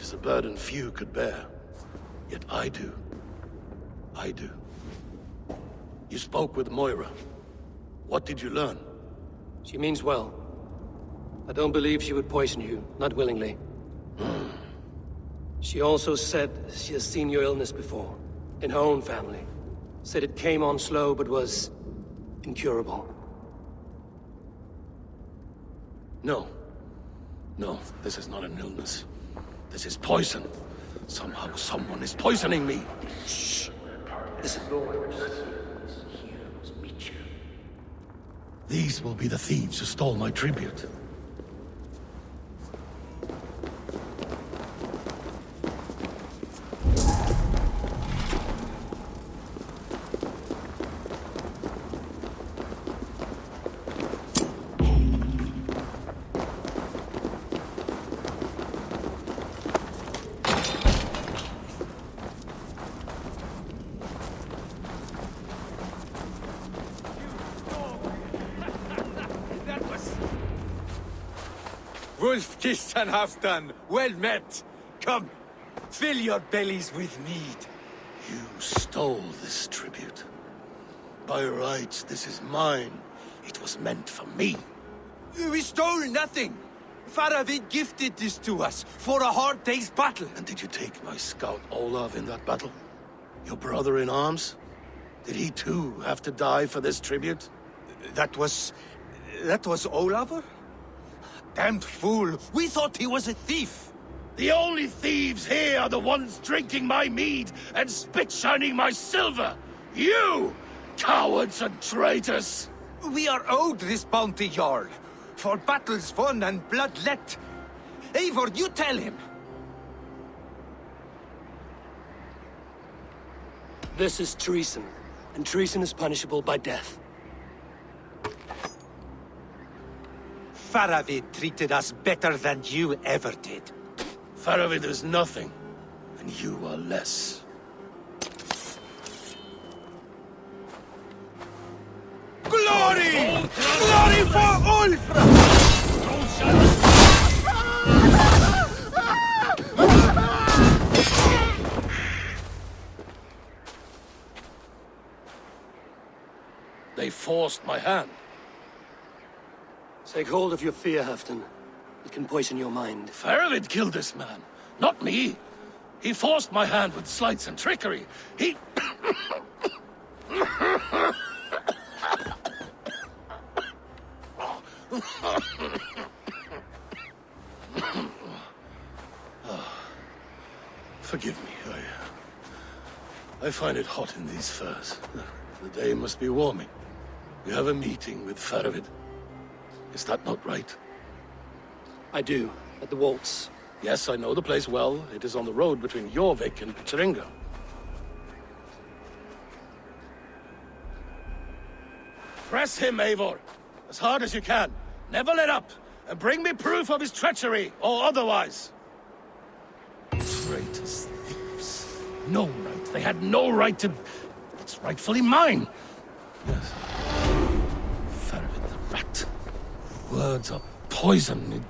It is a burden few could bear. Yet I do. I do. You spoke with Moira. What did you learn? She means well. I don't believe she would poison you, not willingly. She also said she has seen your illness before, in her own family. Said it came on slow, but was incurable. No. No, this is not an illness. This is poison. Somehow someone is poisoning me. Shh. Listen. These will be the thieves who stole my tribute. Wolf-kissed and half-done. Well met. Come, fill your bellies with mead. You stole this tribute. By rights, this is mine. It was meant for me. We stole nothing. Faravid gifted this to us for a hard day's battle. And did you take my scout Olav in that battle? Your brother in arms? Did he too have to die for this tribute? That was Olaver? Damned fool! We thought he was a thief! The only thieves here are the ones drinking my mead and spit-shining my silver! You! Cowards and traitors! We are owed this bounty, Jarl. For battles won and blood let. Eivor, you tell him! This is treason, and treason is punishable by death. Faravid treated us better than you ever did. Faravid is nothing, and you are less. Glory! Glory for Ulfra! They forced my hand. Take hold of your fear, Halfdan. It can poison your mind. Faravid killed this man, not me. He forced my hand with sleights and trickery. He... Forgive me, I find it hot in these furs. The day must be warming. You have a meeting with Faravid. Is that not right? I do, at the waltz. Yes, I know the place well. It is on the road between Jorvik and Tringa. Press him, Eivor, as hard as you can. Never let up, and bring me proof of his treachery, or otherwise. Traitors, thieves. No right. They had no right to... It's rightfully mine. Yes. Faravid the rat. Words are poison.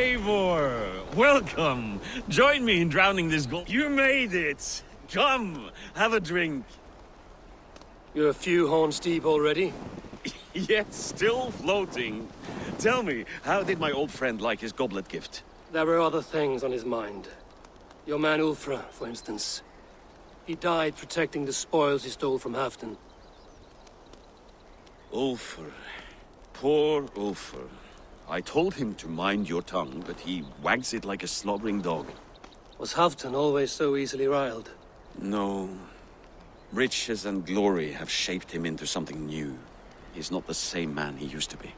Eivor! Welcome! Join me in drowning this gold. You made it! Come, have a drink. You're a few horns deep already. Yet still floating. Tell me, how did my old friend like his goblet gift? There were other things on his mind. Your man Ulfra, for instance. He died protecting the spoils he stole from Halfdan. Ulfr. Poor Ulfr. I told him to mind your tongue, but he wags it like a slobbering dog. Was Halfdan always so easily riled? No. Riches and glory have shaped him into something new. He's not the same man he used to be.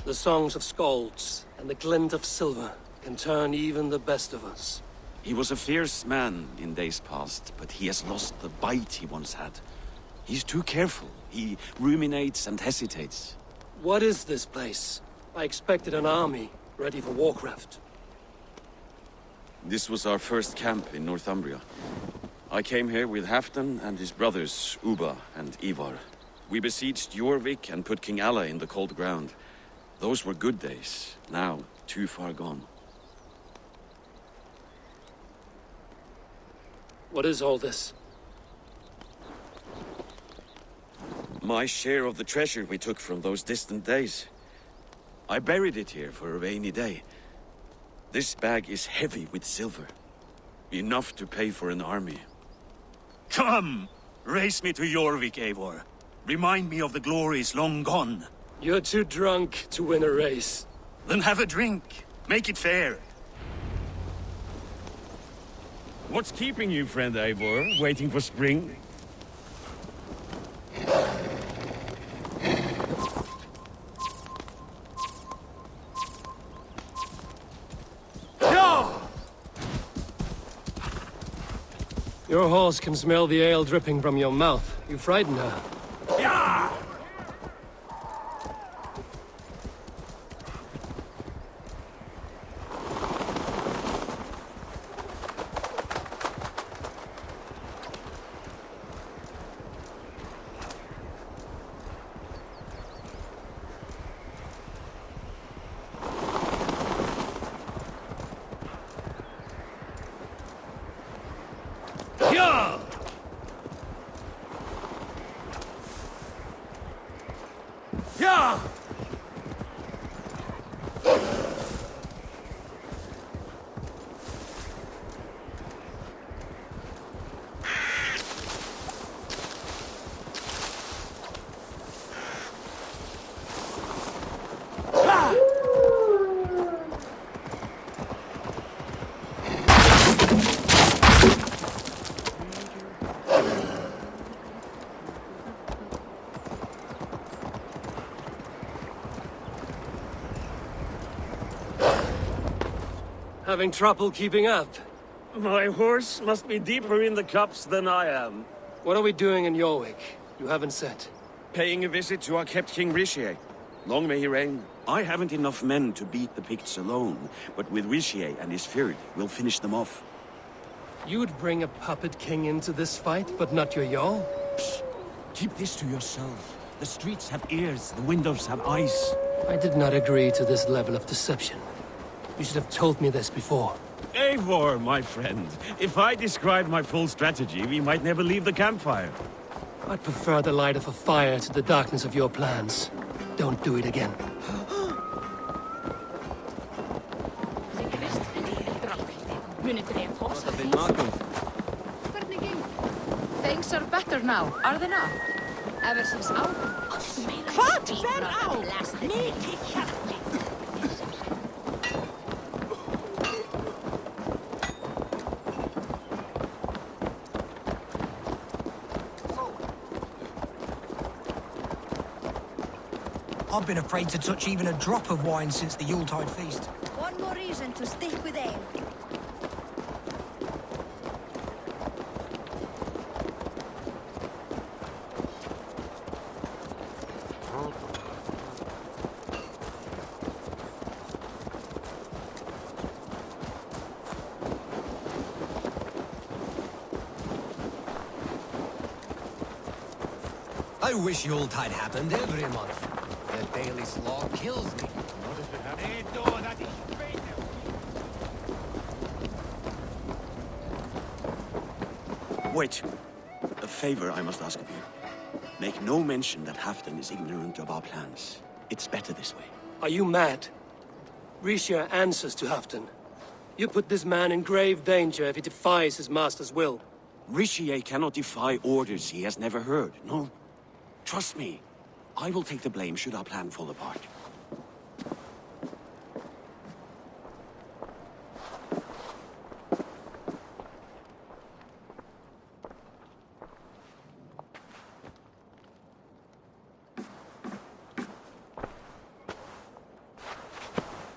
The songs of skalds and the glint of silver can turn even the best of us. He was a fierce man in days past, but he has lost the bite he once had. He's too careful. He ruminates and hesitates. What is this place? I expected an army, ready for warcraft. This was our first camp in Northumbria. I came here with Halfdan and his brothers, Ubba and Ivar. We besieged Jorvik and put King Alla in the cold ground. Those were good days, now too far gone. What is all this? My share of the treasure we took from those distant days. I buried it here for a rainy day. This bag is heavy with silver. Enough to pay for an army. Come! Race me to Jorvik, Eivor. Remind me of the glories long gone. You're too drunk to win a race. Then have a drink. Make it fair. What's keeping you, friend Eivor? Waiting for spring? Your horse can smell the ale dripping from your mouth. You frighten her. Having trouble keeping up? My horse must be deeper in the cups than I am. What are we doing in Jorvik? You haven't said. Paying a visit to our kept King Rishi. Long may he reign. I haven't enough men to beat the Picts alone, but with Rishi and his Fyrd, we'll finish them off. You'd bring a puppet king into this fight, but not your Jarl? Keep this to yourself. The streets have ears, the windows have eyes. I did not agree to this level of deception. You should have told me this before. Eivor, my friend. If I described my full strategy, we might never leave the campfire. I'd prefer the light of a fire to the darkness of your plans. Don't do it again. Things are better now, are they not? Ever since our... Hvað fer á? Mikið hjartli. I've been afraid to touch even a drop of wine since the Yuletide feast. One more reason to stick with ale. I wish Yuletide happened every month. The daily slog kills me. Wait. A favor I must ask of you. Make no mention that Halfdan is ignorant of our plans. It's better this way. Are you mad? Risha answers to Halfdan. You put this man in grave danger if he defies his master's will. Rishi cannot defy orders he has never heard, no? Trust me. I will take the blame should our plan fall apart.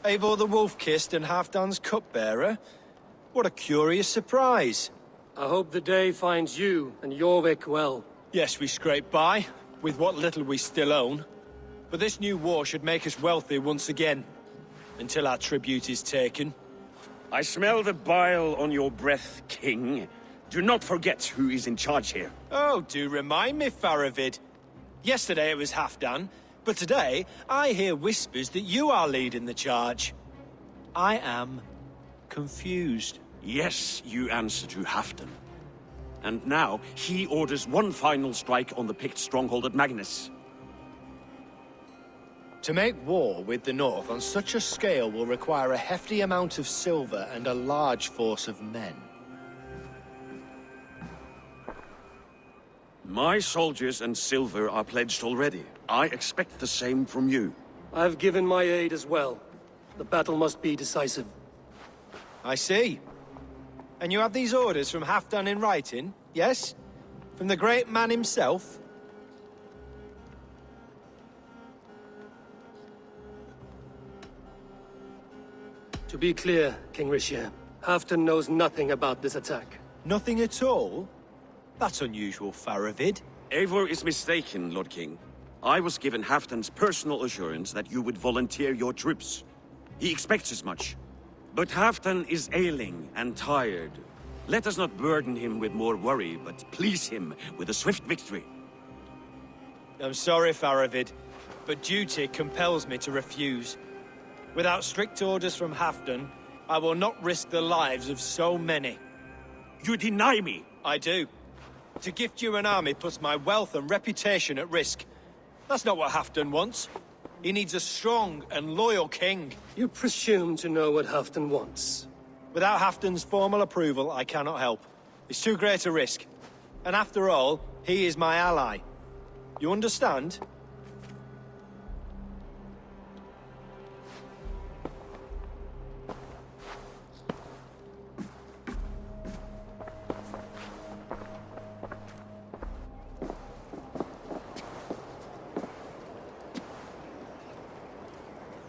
Eivor the Wolf-Kissed and Halfdan's cupbearer? What a curious surprise. I hope the day finds you and Jorvik well. Yes, we scrape by, with what little we still own. But this new war should make us wealthy once again. Until our tribute is taken. I smell the bile on your breath, King. Do not forget who is in charge here. Oh, do remind me, Faravid. Yesterday it was Halfdan, but today I hear whispers that you are leading the charge. I am confused. Yes, you answer to Halfdan. And now, he orders one final strike on the Pict stronghold at Magnus. To make war with the North on such a scale will require a hefty amount of silver and a large force of men. My soldiers and silver are pledged already. I expect the same from you. I've given my aid as well. The battle must be decisive. I see. And you have these orders from Halfdan in writing, yes? From the great man himself? To be clear, King Rishia, Halfdan knows nothing about this attack. Nothing at all? That's unusual, Faravid. Eivor is mistaken, Lord King. I was given Halfdan's personal assurance that you would volunteer your troops. He expects as much. But Halfdan is ailing and tired. Let us not burden him with more worry, but please him with a swift victory. I'm sorry, Faravid, but duty compels me to refuse. Without strict orders from Halfdan, I will not risk the lives of so many. You deny me! I do. To gift you an army puts my wealth and reputation at risk. That's not what Halfdan wants. He needs a strong and loyal king. You presume to know what Halfdan wants. Without Halfdan's formal approval, I cannot help. It's too great a risk. And after all, he is my ally. You understand?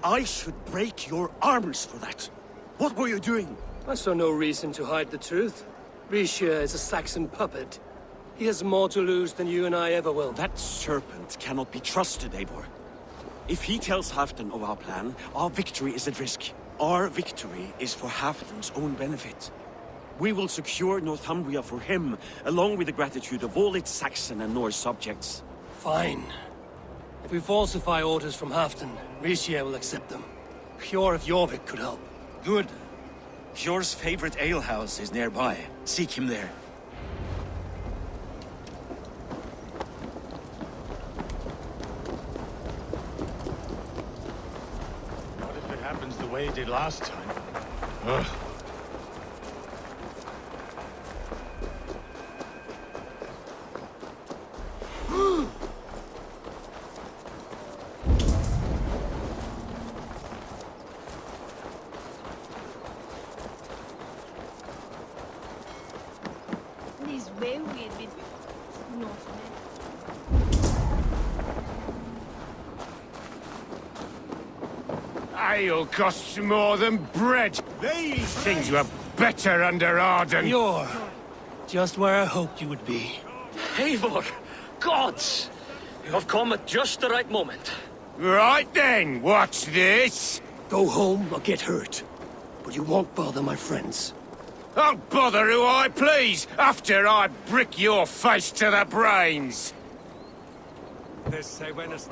I should break your arms for that. What were you doing? I saw no reason to hide the truth. Rishia is a Saxon puppet. He has more to lose than you and I ever will. That serpent cannot be trusted, Eivor. If he tells Halfdan of our plan, our victory is at risk. Our victory is for Halfdan's own benefit. We will secure Northumbria for him, along with the gratitude of all its Saxon and Norse subjects. Fine. If we falsify orders from Halfdan, Rishia will accept them. Hjor of Jorvik could help. Good. Hjor's favorite alehouse is nearby. Seek him there. What if it happens the way it did last time? Ugh. This way weird with Northmen. Ale costs more than bread. These things were better under Arden. You're just where I hoped you would be. Eivor! Gods! You have come at just the right moment. Right then, what's this? Go home or get hurt. But you won't bother my friends. I'll bother who I please, after I brick your face to the brains. They say when it's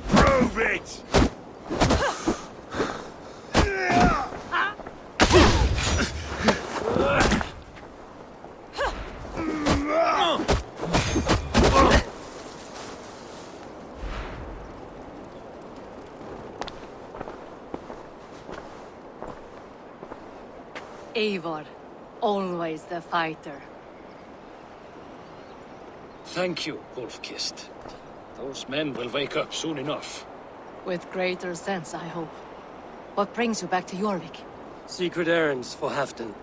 Prove it! Eivor, always the fighter. Thank you, Wolf-Kissed. Those men will wake up soon enough. With greater sense, I hope. What brings you back to Jorvik? Secret errands for Halfdan.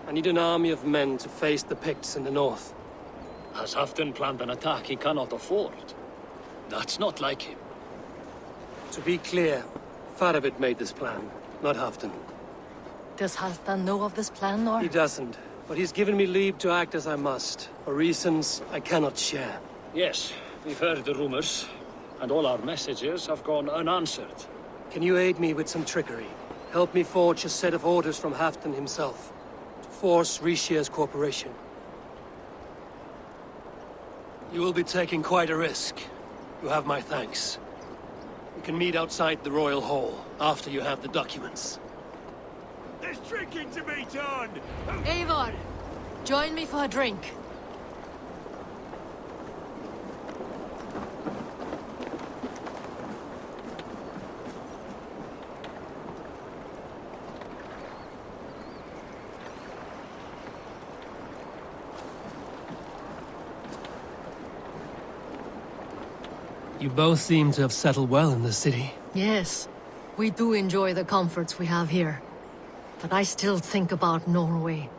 I need an army of men to face the Picts in the north. Has Halfdan planned an attack he cannot afford? That's not like him. To be clear, Faravid made this plan, not Halfdan. Does Halfdan know of this plan, or...? He doesn't, but he's given me leave to act as I must, for reasons I cannot share. Yes, we've heard the rumors, and all our messages have gone unanswered. Can you aid me with some trickery? Help me forge a set of orders from Halfdan himself, to force Rishia's cooperation. You will be taking quite a risk. You have my thanks. We can meet outside the Royal Hall, after you have the documents. There's drinking to be done! Eivor, join me for a drink. You both seem to have settled well in the city. Yes, we do enjoy the comforts we have here. But I still think about Norway.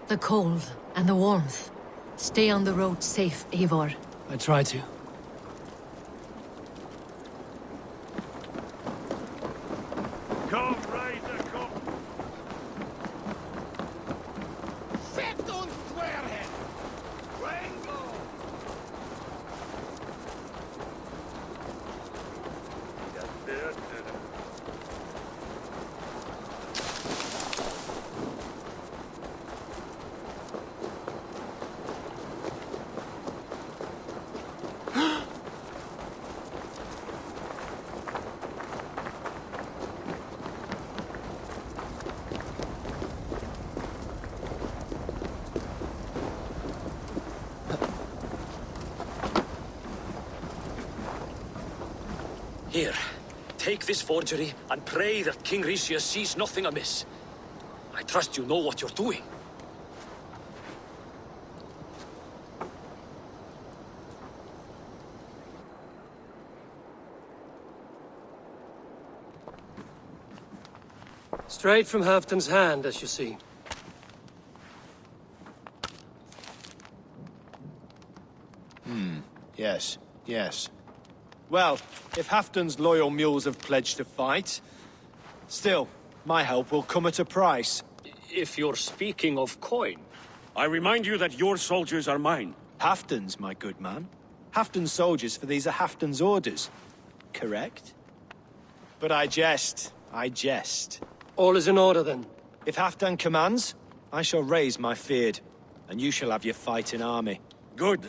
The cold and the warmth. Stay on the road safe, Eivor. I try to. Come, Razor, come! Set on Squarehead! Rango! Here, take this forgery and pray that King Rishia sees nothing amiss. I trust you know what you're doing. Straight from Halfdan's hand, as you see. Yes, yes. Well, if Halfdan's loyal mules have pledged to fight, still, my help will come at a price. If you're speaking of coin... I remind you that your soldiers are mine. Halfdan's, my good man. Halfdan's soldiers, for these are Halfdan's orders. Correct? But I jest. I jest. All is in order, then. If Halfdan commands, I shall raise my feared, and you shall have your fighting army. Good.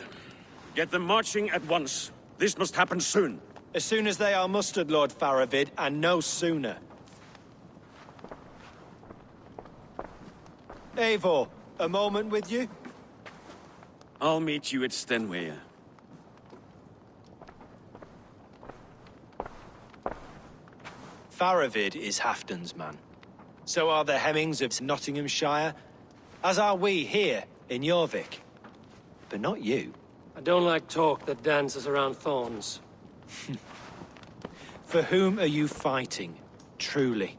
Get them marching at once. This must happen soon. As soon as they are mustered, Lord Faravid, and no sooner. Eivor, a moment with you? I'll meet you at Stenway. Faravid is Halfdan's man. So are the Hemmings of Nottinghamshire, as are we here in Jorvik. But not you. I don't like talk that dances around thorns. For whom are you fighting, truly?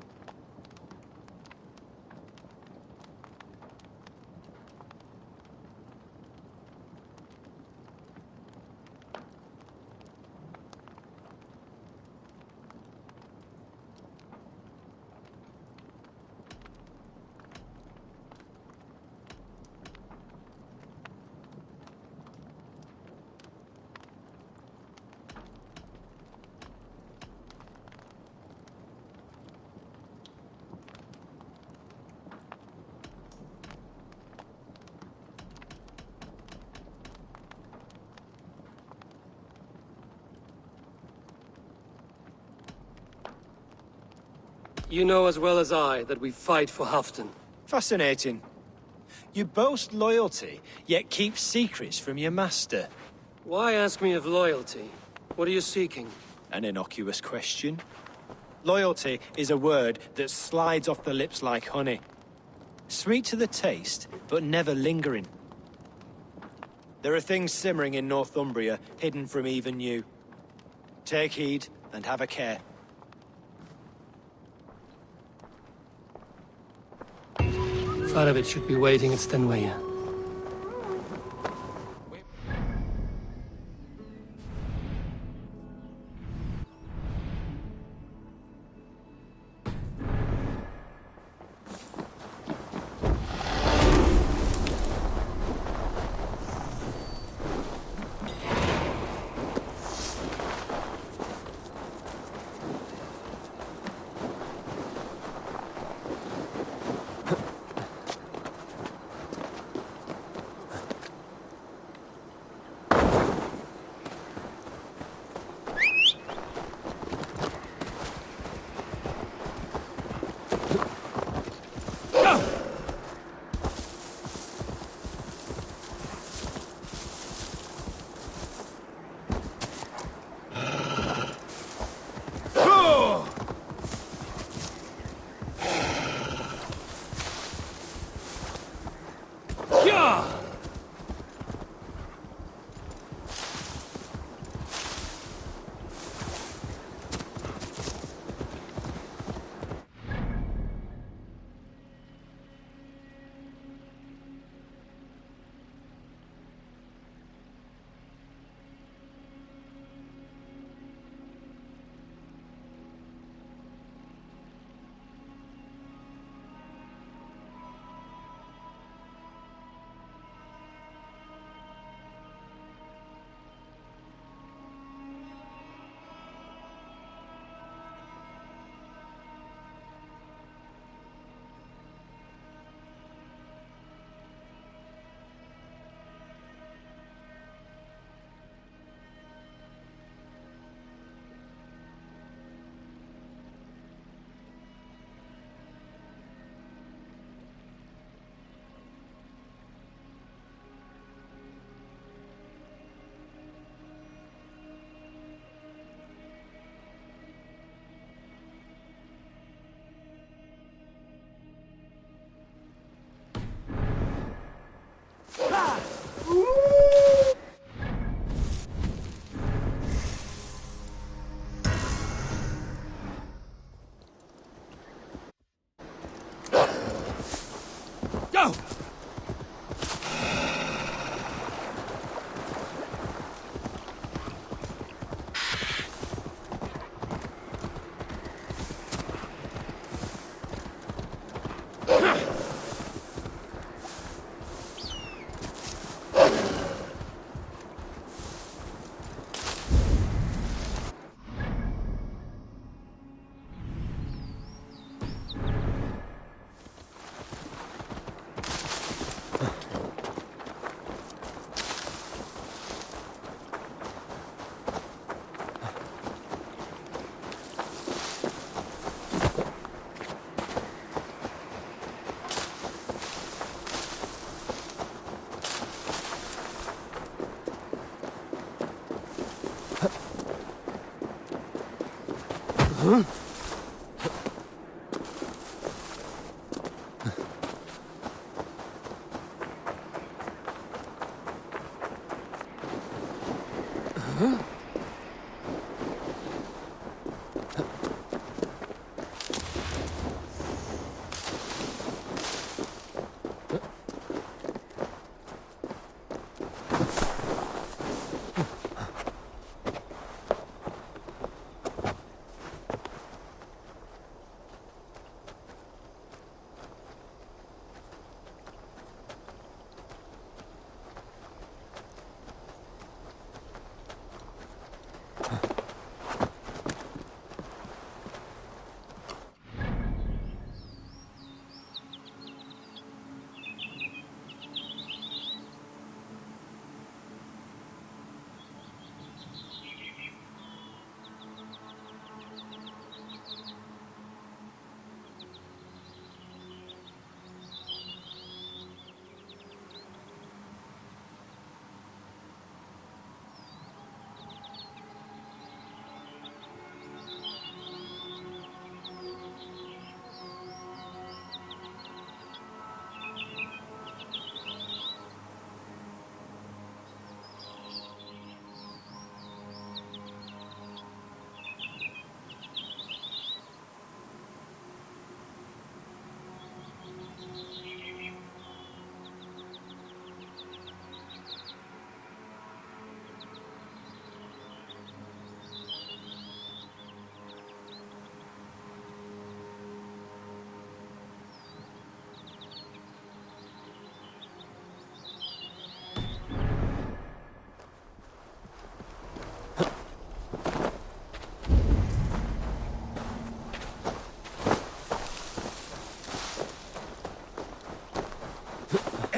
You know as well as I that we fight for Hafton. Fascinating. You boast loyalty, yet keep secrets from your master. Why ask me of loyalty? What are you seeking? An innocuous question. Loyalty is a word that slides off the lips like honey. Sweet to the taste, but never lingering. There are things simmering in Northumbria, hidden from even you. Take heed, and have a care. Faravit should be waiting at Stenway.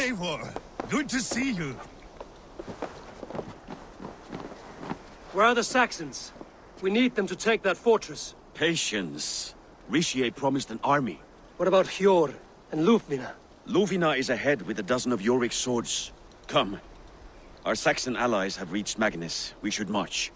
Eivor, good to see you. Where are the Saxons? We need them to take that fortress. Patience. Richier promised an army. What about Hjor and Lufvina? Luvina is ahead with a dozen of Jorvik's swords. Come. Our Saxon allies have reached Magnus. We should march.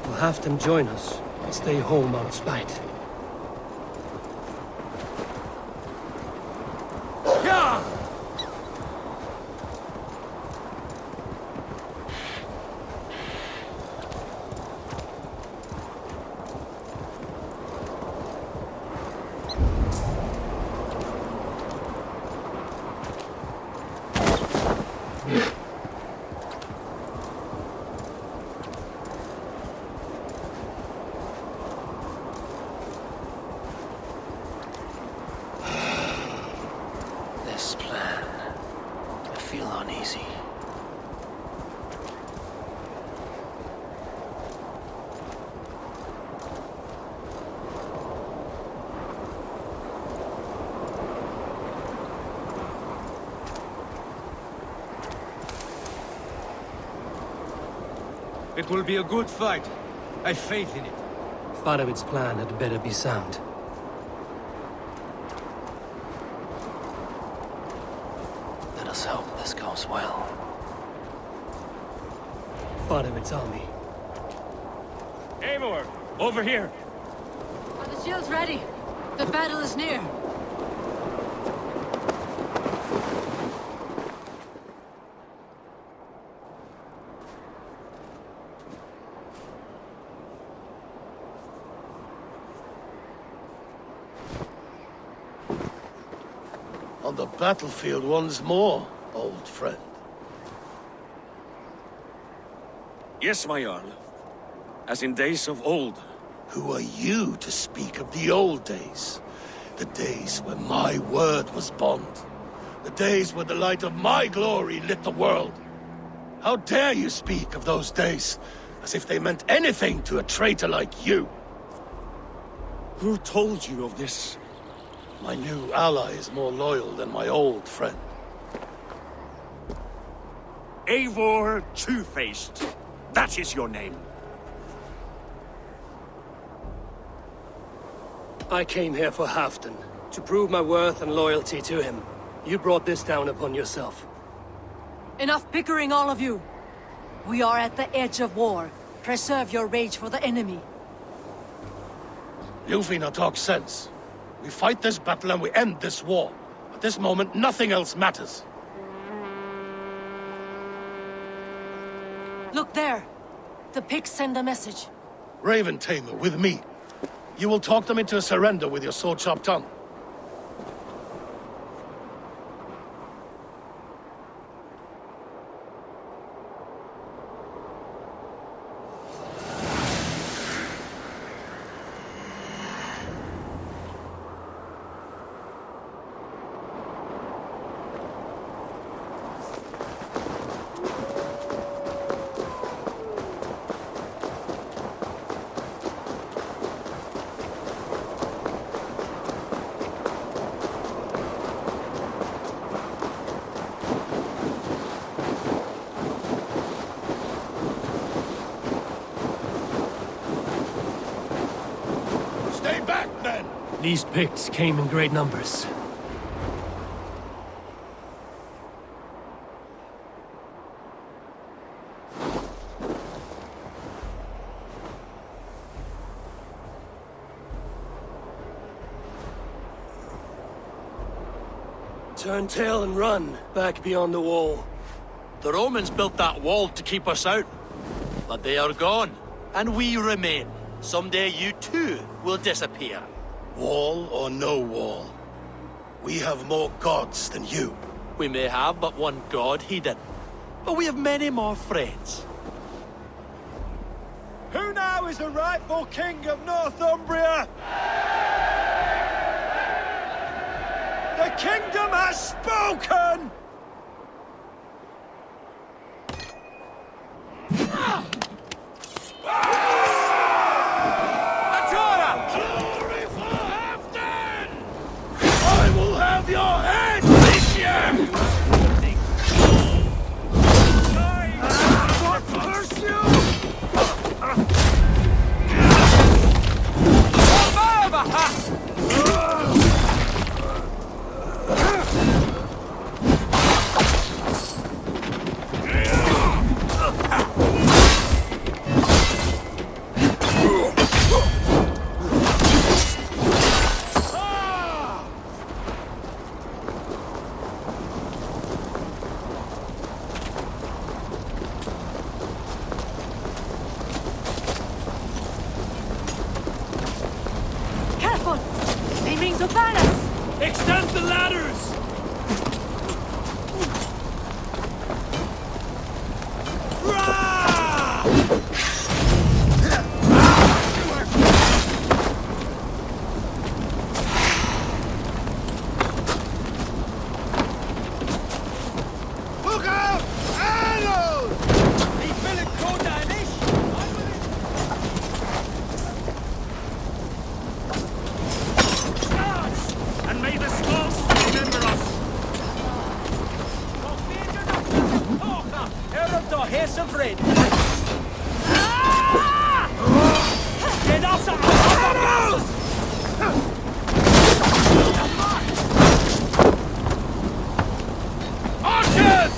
We'll have them join us and stay home out spite. This plan, I feel uneasy. It will be a good fight. I've faith in it. Faravid's plan had better be sound. Let us hope this goes well. Faravid's army. Eivor, over here. Are the shields ready? The battle is near. On the battlefield once more, old friend. Yes, my Jarl. As in days of old. Who are you to speak of the old days? The days when my word was bond. The days when the light of my glory lit the world. How dare you speak of those days as if they meant anything to a traitor like you? Who told you of this? My new ally is more loyal than my old friend. Eivor Two-Faced. That is your name. I came here for Halfdan, to prove my worth and loyalty to him. You brought this down upon yourself. Enough bickering, all of you. We are at the edge of war. Preserve your rage for the enemy. Lufina talks sense. We fight this battle and we end this war. At this moment, nothing else matters. Look there. The pigs send a message. Raven Tamer, with me. You will talk them into a surrender with your sword-sharp tongue. These Picts came in great numbers. Turn tail and run, back beyond the wall. The Romans built that wall to keep us out. But they are gone, and we remain. Someday you too will disappear. Wall or no wall, we have more gods than you. We may have but one god, Hedon. But we have many more friends. Who now is the rightful king of Northumbria? The kingdom has spoken! Glory for Halfdan! I will have your head this year! Careful! They mean to burn us! Extend the ladders! Look out! Arrows! Die willen Koda en ich! And may the skulls remember us! Erop då, hesa fred! Get us out! Archers!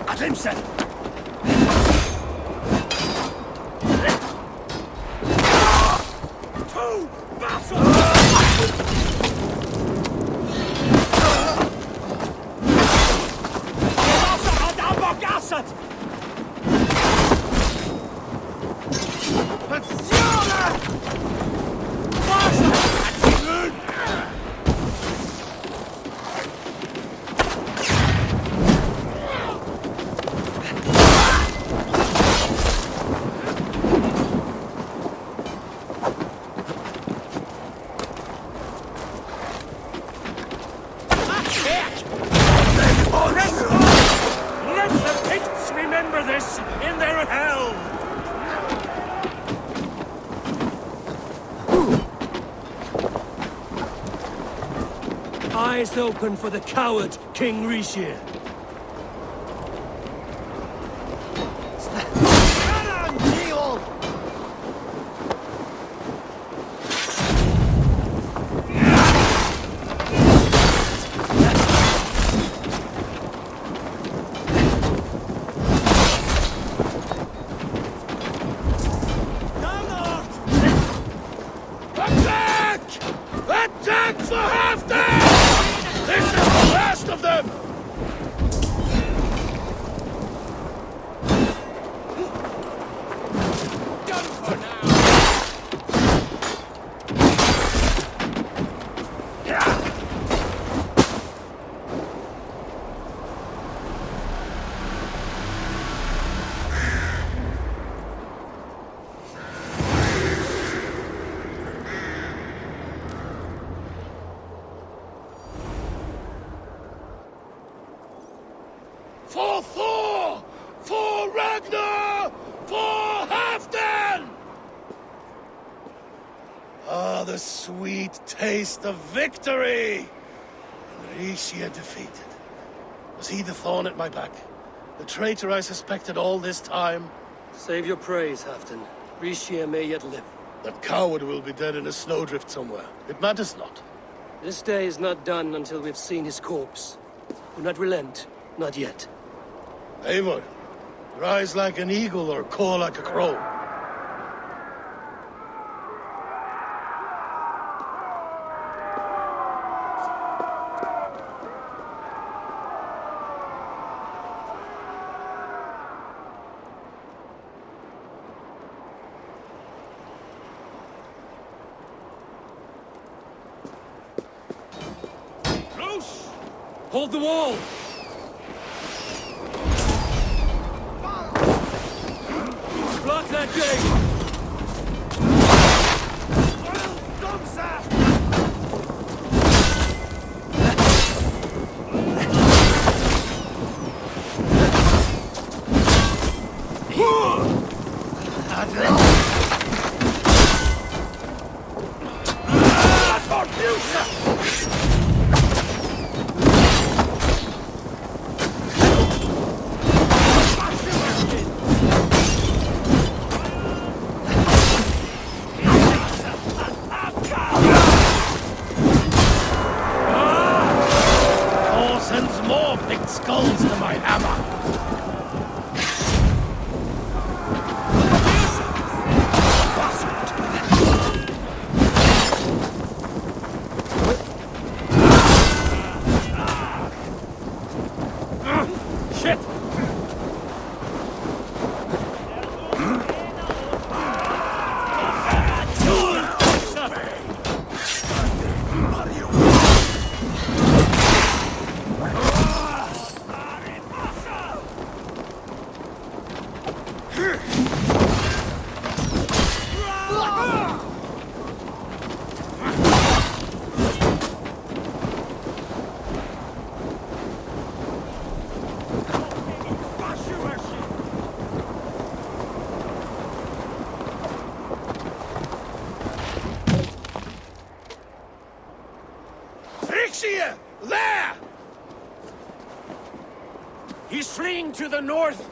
Atlimsen! eyes open for the coward, King Rishir. Attack! Attack for Halfdan! This is the last of them! Done for now! For Thor! For Ragnar! For Halfdan! Ah, the sweet taste of victory! And Rishia defeated. Was he the thorn at my back? The traitor I suspected all this time? Save your praise, Halfdan. Rishir may yet live. That coward will be dead in a snowdrift somewhere. It matters not. This day is not done until we've seen his corpse. Do not relent. Not yet. Eivor, rise like an eagle or caw like a crow. Hold the wall! Block that gate! Thor sends more big skulls to my hammer. Shit! Rishia! There! He's fleeing to the north!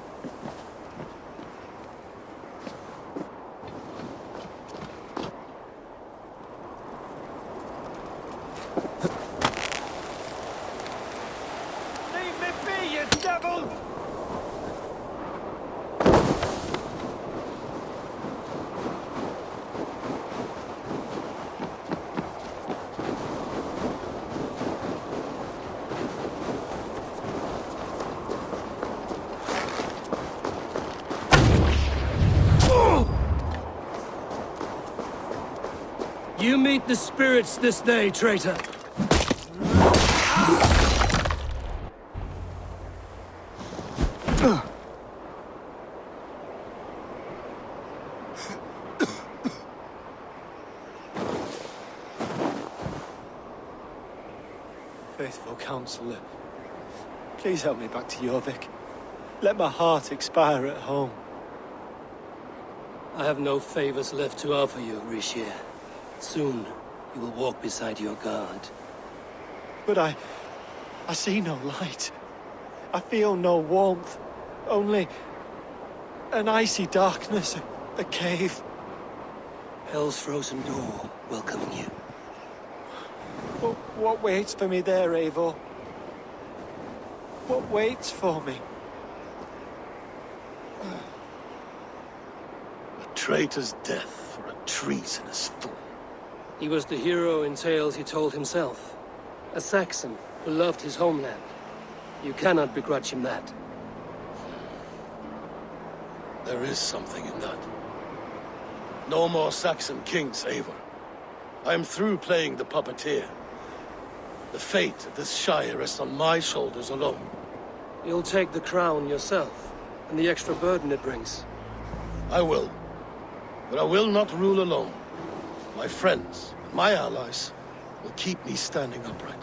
Leave me be, you devil! You meet the spirits this day, traitor. Faithful counselor, please help me back to Jorvik. Let my heart expire at home. I have no favors left to offer you, Rishir. Soon, you will walk beside your god. But I see no light. I feel no warmth. Only an icy darkness, a cave. Hell's frozen door welcoming you. What waits for me there, Eivor? What waits for me? A traitor's death for a treasonous fool. He was the hero in tales he told himself. A Saxon who loved his homeland. You cannot begrudge him that. There is something in that. No more Saxon kings, Eivor. I am through playing the puppeteer. The fate of this shire rests on my shoulders alone. You'll take the crown yourself, and the extra burden it brings. I will. But I will not rule alone. My friends, my allies, will keep me standing upright.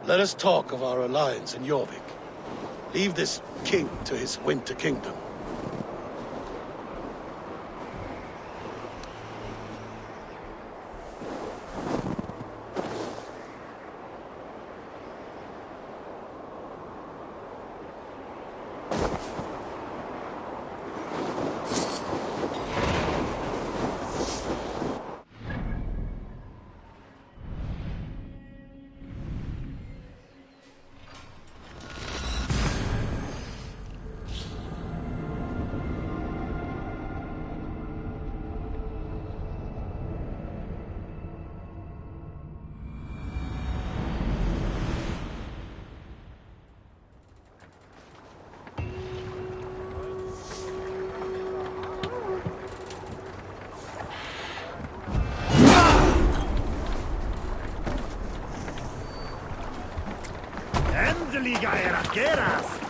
Let us talk of our alliance in Jorvik. Leave this king to his winter kingdom. Endeliga era geras!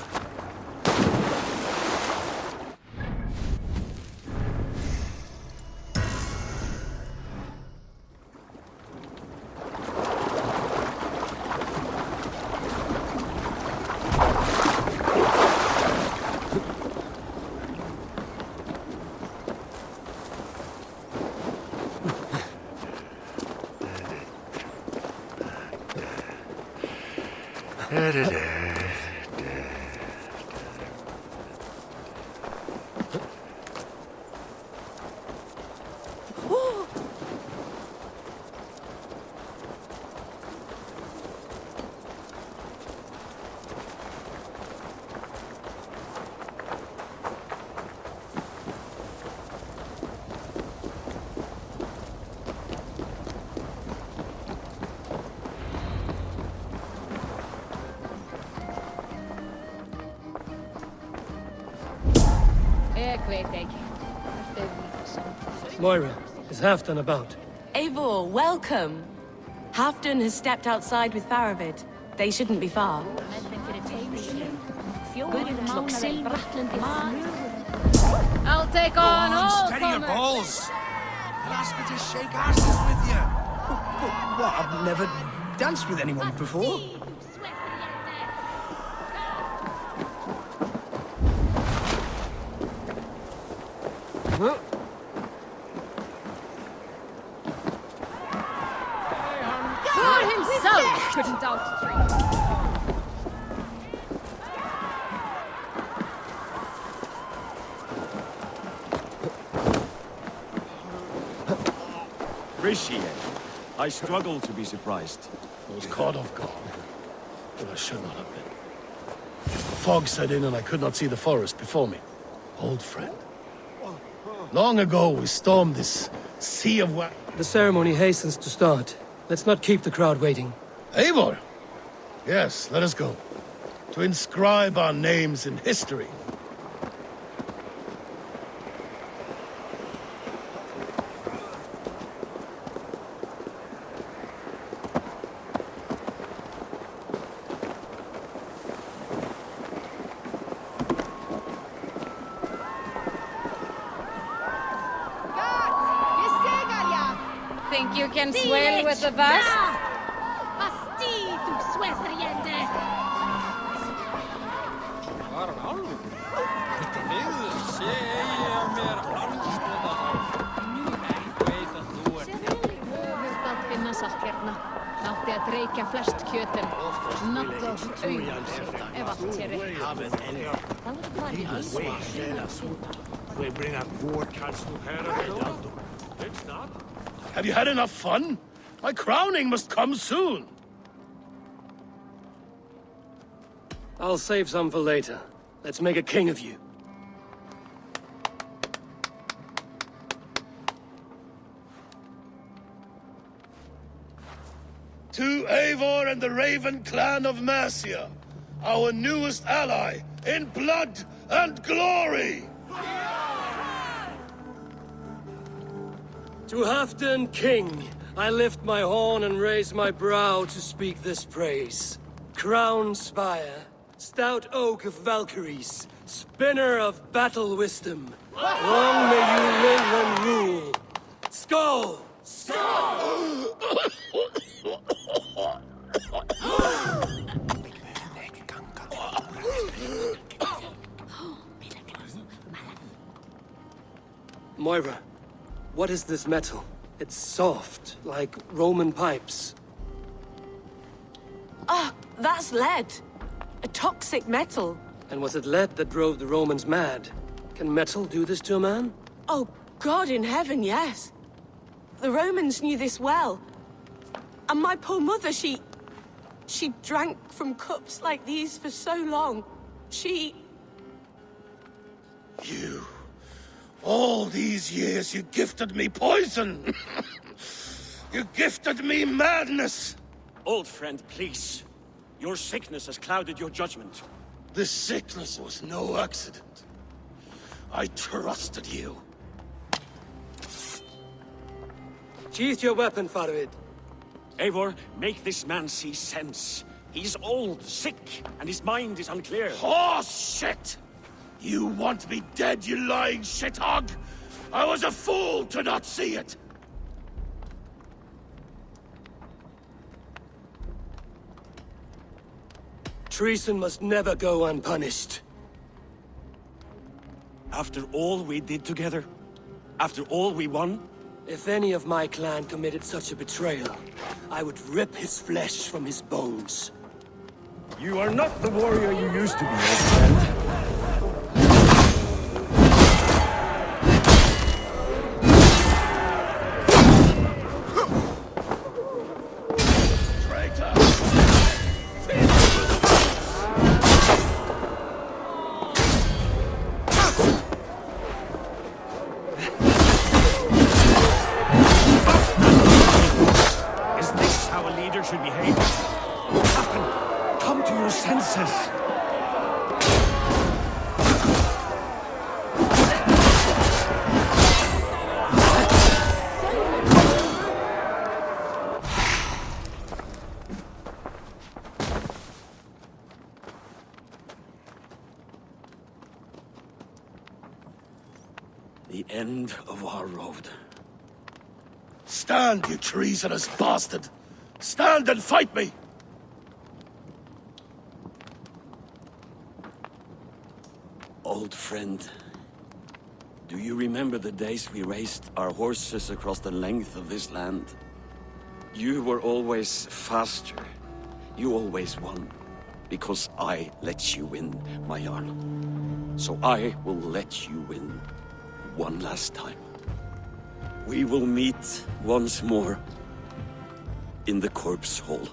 Moira, is Halfdan about? Eivor, welcome. Halfdan has stepped outside with Faravid. They shouldn't be far. I'll take on all Steady your comers. balls! I'll ask her to shake asses with you. What? I've never danced with anyone before. God himself couldn't outstream. Appreciate. I struggle to be surprised. I was caught off guard, but I should not have been. The fog set in and I could not see the forest before me. Old friend. Long ago we stormed this sea of The ceremony hastens to start. Let's not keep the crowd waiting. Eivor! Yes, let us go. To inscribe our names in history. Think you can swim with the best? Breika flest kjöten. Nattast auðan ef allt sé rétt. We bring up war cats to her. It's not. Have you had enough fun? My crowning must come soon. I'll save some for later. Let's make a king of you. To Eivor and the Raven clan of Mercia, our newest ally in blood and glory! To Halfdan King, I lift my horn and raise my brow to speak this praise. Crown spire, stout oak of Valkyries, spinner of battle wisdom. Long may you live and rule. Skull! Moira, what is this metal? It's soft, like Roman pipes. Ah, that's lead. A toxic metal. And was it lead that drove the Romans mad? Can metal do this to a man? Oh, God in heaven, yes. The Romans knew this well. And my poor mother, she drank from cups like these for so long. You... All these years you gifted me poison! You gifted me madness! Old friend, please. Your sickness has clouded your judgment. This sickness was no accident. I trusted you. Sheath your weapon, Farvid. Eivor, make this man see sense. He's old, sick, and his mind is unclear. Horse shit! You want me dead, you lying shithog? I was a fool to not see it! Treason must never go unpunished. After all we did together? After all we won? If any of my clan committed such a betrayal, I would rip his flesh from his bones. You are not the warrior you used to be, old friend. Should behave. Captain, come to your senses. The end of our road. Stand, you treasonous bastard! Stand and fight me! Old friend, do you remember the days we raced our horses across the length of this land? You were always faster. You always won. Because I let you win, my Jarl. So I will let you win one last time. We will meet once more in the corpse hole.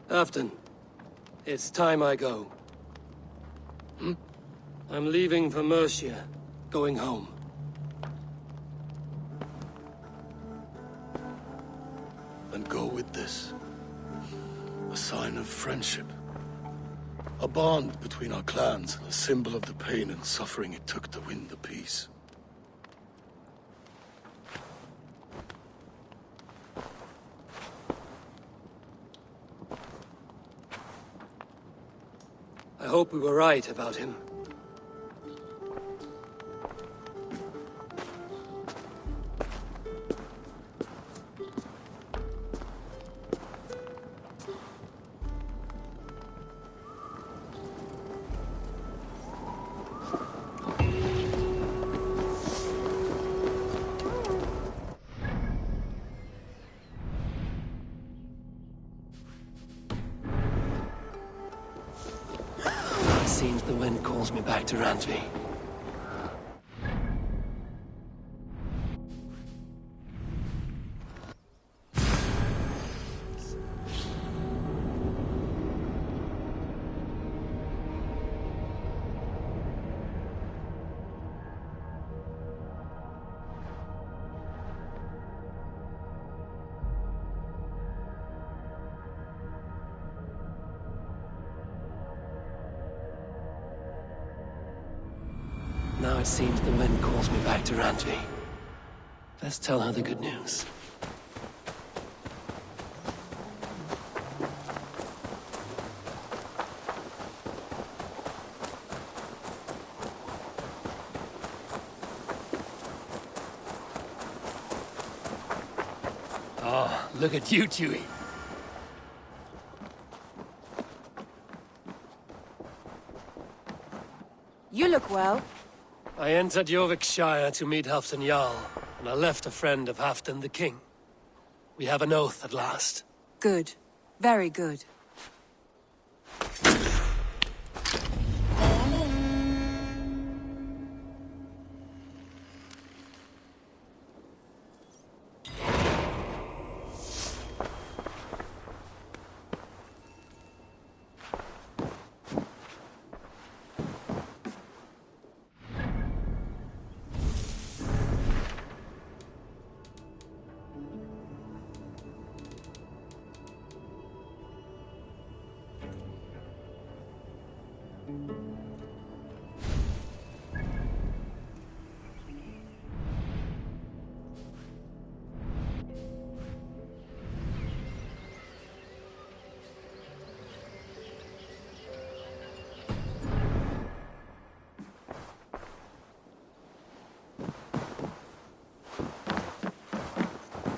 Halfdan, it's time I go. I'm leaving for Mercia, going home. Then go with this. A sign of friendship. A bond between our clans, a symbol of the pain and suffering it took to win the peace. I hope we were right about him. Seems the wind calls me back to Rantvi. Now it seems the wind calls me back to Rantvi. Let's tell her the good news. Oh, look at you, Chewie. You look well. I entered Jorvikshire to meet Halfdan Jarl, and I left a friend of Halfdan the King. We have an oath at last. Good. Very good.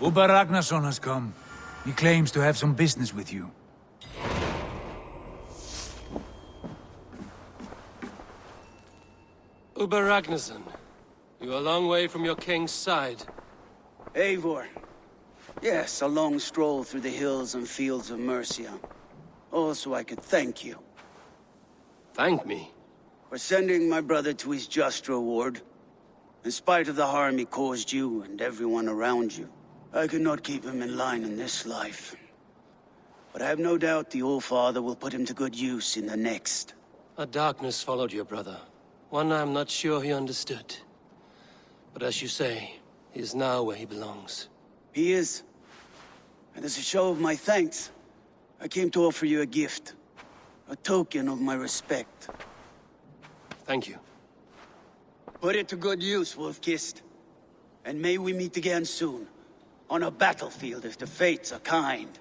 Ubba Ragnarsson has come. He claims to have some business with you. Ubba Ragnarsson, you are a long way from your king's side. Eivor. Yes, a long stroll through the hills and fields of Mercia. Also, I could thank you. Thank me? For sending my brother to his just reward. In spite of the harm he caused you and everyone around you. I could not keep him in line in this life. But I have no doubt the All-Father will put him to good use in the next. A darkness followed your brother. One I'm not sure he understood. But as you say, he is now where he belongs. He is. And as a show of my thanks, I came to offer you a gift. A token of my respect. Thank you. Put it to good use, Wolf-Kissed. And may we meet again soon. On a battlefield if the fates are kind.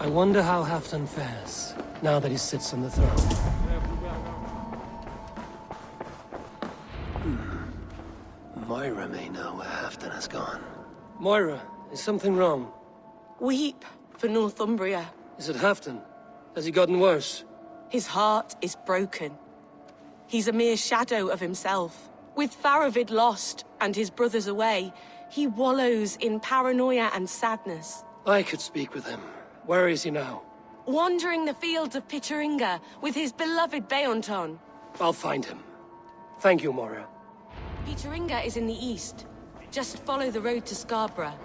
I wonder how Halfdan fares, now that he sits on the throne. Moira may know where Halfdan has gone. Moira, is something wrong? Weep for Northumbria. Is it Halfdan? Has he gotten worse? His heart is broken. He's a mere shadow of himself. With Faravid lost and his brothers away, he wallows in paranoia and sadness. I could speak with him. Where is he now? Wandering the fields of Pittaringa with his beloved Beonton. I'll find him. Thank you, Moira. Pittaringa is in the east. Just follow the road to Scarborough.